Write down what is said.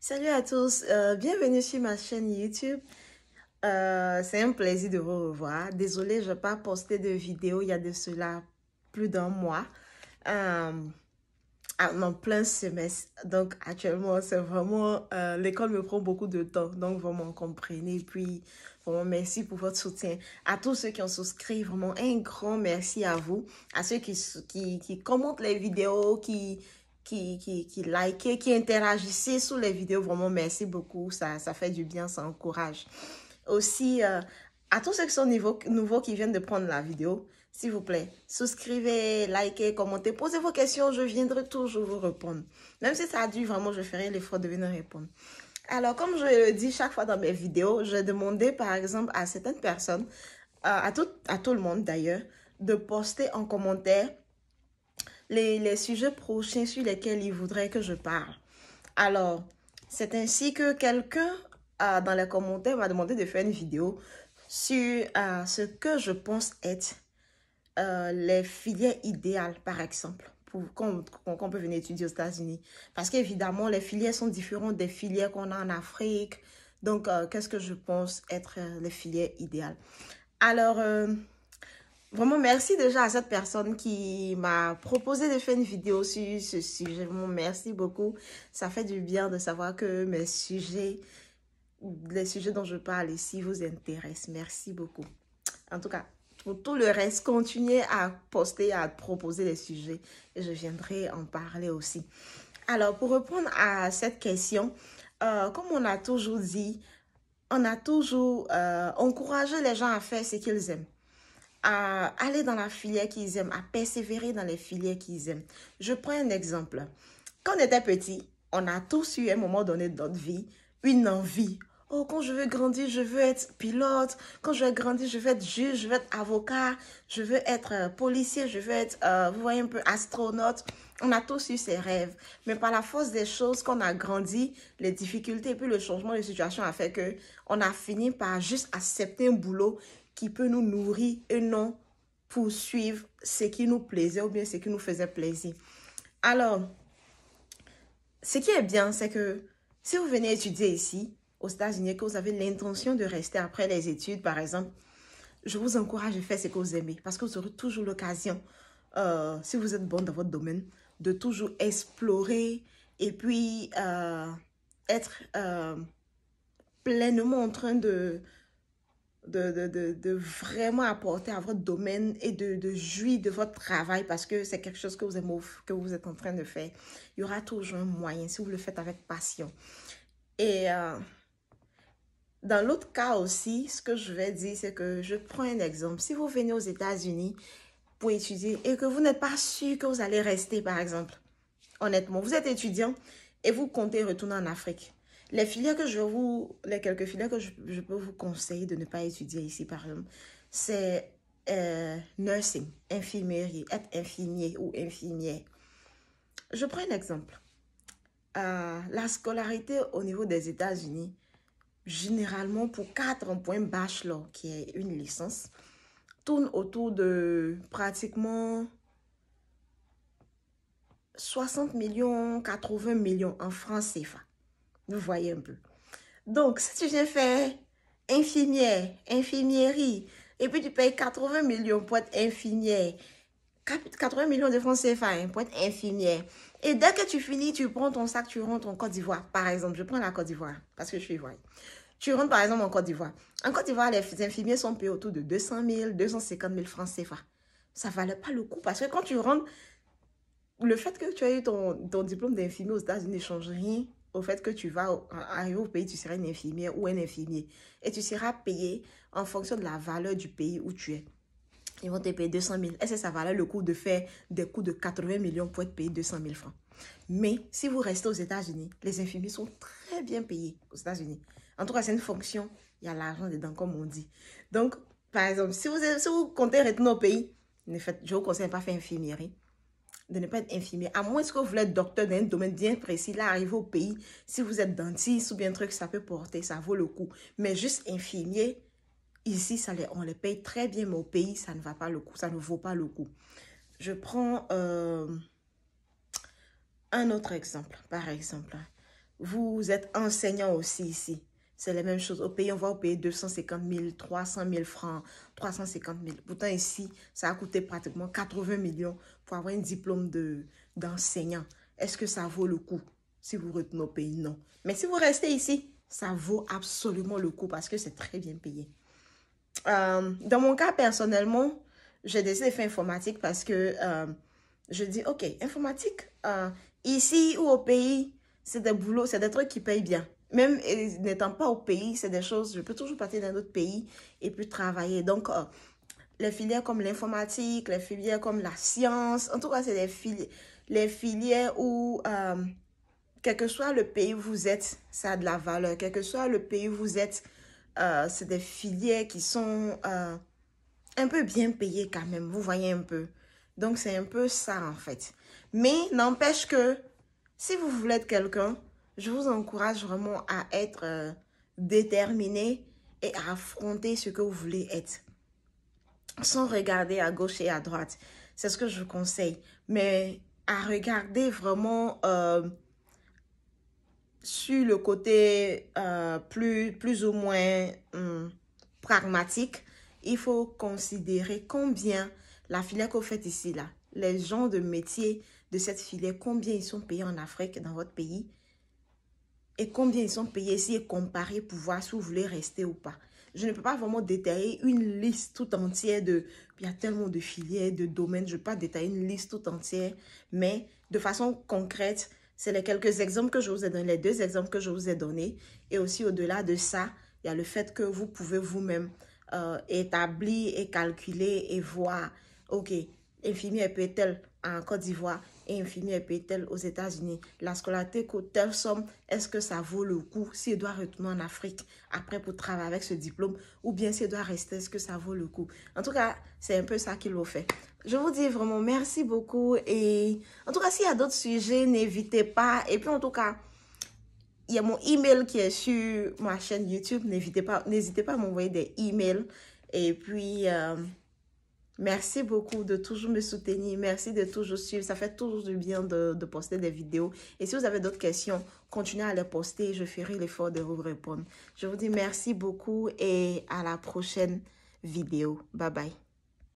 Salut à tous, bienvenue sur ma chaîne YouTube. C'est un plaisir de vous revoir. Désolée, je n'ai pas posté de vidéo il y a de cela plus d'un mois, en plein semestre. Donc actuellement, c'est vraiment, l'école me prend beaucoup de temps. Donc vraiment, comprenez. Puis vraiment, merci pour votre soutien. À tous ceux qui ont souscrit, vraiment un grand merci à vous. À ceux qui commentent les vidéos, qui likaient, qui interagissaient sous les vidéos. Vraiment, merci beaucoup. Ça fait du bien, ça encourage. Aussi, à tous ceux qui sont nouveaux qui viennent de prendre la vidéo, s'il vous plaît, souscrivez, likez, commentez, posez vos questions, je viendrai toujours vous répondre. Même si ça a dû vraiment, je ferai l'effort de venir répondre. Alors, comme je le dis chaque fois dans mes vidéos, je demandais par exemple à certaines personnes, à tout le monde d'ailleurs, de poster en commentaire les sujets prochains sur lesquels ils voudraient que je parle. Alors, c'est ainsi que quelqu'un dans les commentaires m'a demandé de faire une vidéo sur ce que je pense être les filières idéales, par exemple, pour qu'on peut venir étudier aux États-Unis. Parce qu'évidemment, les filières sont différentes des filières qu'on a en Afrique. Donc, qu'est-ce que je pense être les filières idéales? Alors, vraiment, merci déjà à cette personne qui m'a proposé de faire une vidéo sur ce sujet. Vraiment, merci beaucoup. Ça fait du bien de savoir que mes sujets, les sujets dont je parle ici vous intéressent. Merci beaucoup. En tout cas, pour tout le reste, continuez à poster, à proposer des sujets et je viendrai en parler aussi. Alors, pour répondre à cette question, comme on a toujours dit, on a toujours encouragé les gens à faire ce qu'ils aiment, à aller dans la filière qu'ils aiment, à persévérer dans les filières qu'ils aiment. Je prends un exemple. Quand on était petit, on a tous eu à un moment donné de notre vie une envie. Oh, quand je veux grandir, je veux être pilote. Quand je veux grandir, je veux être juge, je veux être avocat, je veux être policier, je veux être, vous voyez un peu, astronaute. On a tous eu ces rêves. Mais par la force des choses, qu'on a grandi, les difficultés et puis le changement de situation a fait que on a fini par juste accepter un boulot qui peut nous nourrir et non poursuivre ce qui nous plaisait ou bien ce qui nous faisait plaisir. Alors, ce qui est bien, c'est que si vous venez étudier ici, aux États-Unis, que vous avez l'intention de rester après les études, par exemple, je vous encourage à faire ce que vous aimez parce que vous aurez toujours l'occasion, si vous êtes bon dans votre domaine, de toujours explorer et puis être pleinement en train de vraiment apporter à votre domaine et de jouir de votre travail parce que c'est quelque chose que vous aimez, que vous êtes en train de faire. Il y aura toujours un moyen si vous le faites avec passion. Et dans l'autre cas aussi, ce que je vais dire, c'est que je prends un exemple. Si vous venez aux États-Unis pour étudier et que vous n'êtes pas sûr que vous allez rester, par exemple, honnêtement, vous êtes étudiant et vous comptez retourner en Afrique. Les quelques filières que je peux vous conseiller de ne pas étudier ici, par exemple, c'est nursing, infirmerie, être infirmier ou infirmière. Je prends un exemple. La scolarité au niveau des États-Unis, généralement pour 4 points bachelor, qui est une licence, tourne autour de pratiquement 60 millions, 80 millions en francs CFA. Vous voyez un peu. Donc, si tu viens faire infirmière, infirmierie, et puis tu payes 80 millions pour être infirmière, 80 millions de francs CFA hein, pour être infirmière. Et dès que tu finis, tu prends ton sac, tu rentres en Côte d'Ivoire. Par exemple, je prends la Côte d'Ivoire parce que je suis ivoirienne. Tu rentres par exemple en Côte d'Ivoire. En Côte d'Ivoire, les infirmiers sont payés autour de 200 000, 250 000 francs CFA. Ça ne valait pas le coup parce que quand tu rentres, le fait que tu aies eu ton diplôme d'infirmier aux États-Unis ne change rien au fait que tu vas arriver au pays, tu seras une infirmière ou un infirmier. Et tu seras payé en fonction de la valeur du pays où tu es. Ils vont te payer 200 000. Est-ce que ça valait le coup de faire des coûts de 80 millions pour être payé 200 000 francs? Mais si vous restez aux États-Unis, les infirmiers sont très bien payés aux États-Unis. En tout cas, c'est une fonction. Il y a l'argent dedans, comme on dit. Donc, par exemple, si vous comptez retourner au pays, je vous conseille de ne pas faire infirmerie, de ne pas être infirmier. À moins que vous voulez être docteur dans un domaine bien précis, là, arriver au pays, si vous êtes dentiste ou bien un truc, ça peut porter, ça vaut le coup. Mais juste infirmier, ici, on les paye très bien, mais au pays, ça ne va pas le coup, ça ne vaut pas le coup. Je prends un autre exemple, par exemple. vous êtes enseignant aussi ici. C'est la même chose. Au pays, on va payer 250 000, 300 000 francs, 350 000. Pourtant, ici, ça a coûté pratiquement 80 millions pour avoir un diplôme d'enseignant. Est-ce que ça vaut le coup? Si vous retournez au pays, non. Mais si vous restez ici, ça vaut absolument le coup parce que c'est très bien payé. Dans mon cas, personnellement, j'ai décidé de faire informatique parce que je dis, OK, informatique, ici ou au pays, c'est des boulots, c'est des trucs qui payent bien. Même n'étant pas au pays, c'est des choses, je peux toujours partir dans d'autres pays et puis travailler. Donc, les filières comme l'informatique, les filières comme la science, en tout cas, c'est les filières où, quel que soit le pays où vous êtes, ça a de la valeur. Quel que soit le pays où vous êtes, c'est des filières qui sont un peu bien payées quand même. Vous voyez un peu. Donc, c'est un peu ça en fait. Mais n'empêche que si vous voulez être quelqu'un, je vous encourage vraiment à être déterminé et à affronter ce que vous voulez être. Sans regarder à gauche et à droite. C'est ce que je vous conseille. Mais à regarder vraiment sur le côté plus ou moins pragmatique, il faut considérer combien la filière que vous faites ici, là, les gens de métier de cette filière, combien ils sont payés en Afrique, dans votre pays, et combien ils sont payés ici et comparer pour voir si vous voulez rester ou pas. Je ne peux pas vraiment détailler une liste tout entière de... Il y a tellement de filières, de domaines, je ne peux pas détailler une liste tout entière, mais de façon concrète, c'est les quelques exemples que je vous ai donnés, les 2 exemples que je vous ai donnés. Et aussi au-delà de ça, il y a le fait que vous pouvez vous-même établir et calculer et voir, OK, infirmière peut-elle en Côte d'Ivoire et infirmière peut-elle aux États-Unis. La scolarité coûte telle somme, est-ce que ça vaut le coup s'il doit retourner en Afrique après pour travailler avec ce diplôme ou bien s'il doit rester, est-ce que ça vaut le coup? En tout cas, c'est un peu ça qu'il vous fait. Je vous dis vraiment merci beaucoup et en tout cas, s'il y a d'autres sujets, n'hésitez pas. Et puis en tout cas, il y a mon email qui est sur ma chaîne YouTube. N'hésitez pas à m'envoyer des emails. Et puis, merci beaucoup de toujours me soutenir. Merci de toujours suivre. Ça fait toujours du bien de poster des vidéos. Et si vous avez d'autres questions, continuez à les poster. Je ferai l'effort de vous répondre. Je vous dis merci beaucoup et à la prochaine vidéo. Bye bye.